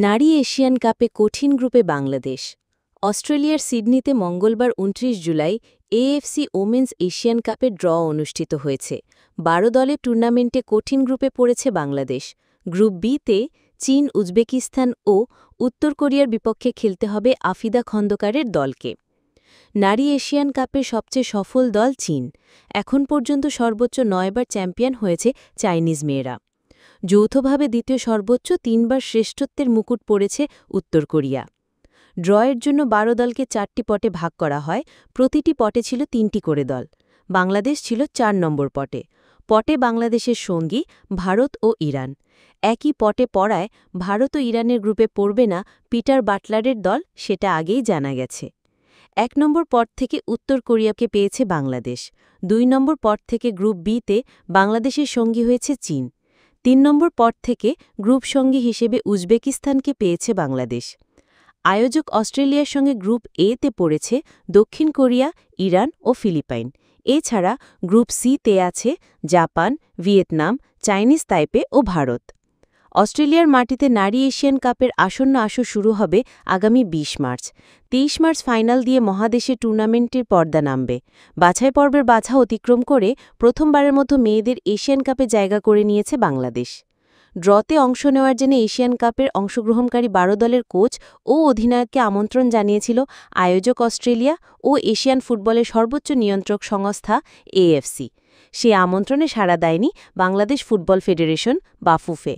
নারী এশিয়ান কাপে কঠিন গ্রুপে বাংলাদেশ। অস্ট্রেলিয়ার সিডনিতে মঙ্গলবার ২৯ জুলাই এএফসি ওমেন্স এশিয়ান কাপের ড্র অনুষ্ঠিত হয়েছে। ১২ দলের টুর্নামেন্টে কঠিন গ্রুপে পড়েছে বাংলাদেশ। গ্রুপ বিতে চীন, উজবেকিস্তান ও উত্তর কোরিয়ার বিপক্ষে খেলতে হবে আফিদা খন্দকারের দলকে। নারী এশিয়ান কাপের সবচেয়ে সফল দল চীন। এখন পর্যন্ত সর্বোচ্চ ৯ বার চ্যাম্পিয়ন হয়েছে চাইনিজ মেয়েরা। যৌথভাবে দ্বিতীয় সর্বোচ্চ ৩ বার শ্রেষ্ঠত্বের মুকুট পড়েছে উত্তর কোরিয়া। ড্রয়ের জন্য ১২ দলকে ৪টি পটে ভাগ করা হয়। প্রতিটি পটে ছিল ৩টি করে দল। বাংলাদেশ ছিল ৪ নম্বর পটে। পটে বাংলাদেশের সঙ্গী ভারত ও ইরান। একই পটে পড়ায় ভারত ও ইরানের গ্রুপে পড়বে না পিটার বাটলারের দল, সেটা আগেই জানা গেছে। ১ নম্বর পট থেকে উত্তর কোরিয়াকে পেয়েছে বাংলাদেশ। ২ নম্বর পট থেকে গ্রুপ বিতে বাংলাদেশের সঙ্গী হয়েছে চীন। ৩ নম্বর পট থেকে গ্রুপ সঙ্গী হিসেবে উজবেকিস্তানকে পেয়েছে বাংলাদেশ। আয়োজক অস্ট্রেলিয়ার সঙ্গে গ্রুপ এতে পড়েছে দক্ষিণ কোরিয়া, ইরান ও ফিলিপাইন। এছাড়া গ্রুপ সিতে আছে জাপান, ভিয়েতনাম, চাইনিজ তাইপে ও ভারত। অস্ট্রেলিয়ার মাটিতে নারী এশিয়ান কাপের আসন্ন আসর শুরু হবে আগামী ২০ মার্চ। ২৩ মার্চ ফাইনাল দিয়ে মহাদেশে টুর্নামেন্টের পর্দা নামবে। বাছাই পর্বের বাধা অতিক্রম করে প্রথমবারের মতো মেয়েদের এশিয়ান কাপে জায়গা করে নিয়েছে বাংলাদেশ। ড্রতে অংশ নেওয়ার জন্য এশিয়ান কাপের অংশগ্রহণকারী ১২ দলের কোচ ও অধিনায়ককে আমন্ত্রণ জানিয়েছিল আয়োজক অস্ট্রেলিয়া ও এশিয়ান ফুটবলের সর্বোচ্চ নিয়ন্ত্রক সংস্থা এএফসি। সে আমন্ত্রণে সাড়া দেয়নি বাংলাদেশ ফুটবল ফেডারেশন বা ফুফে।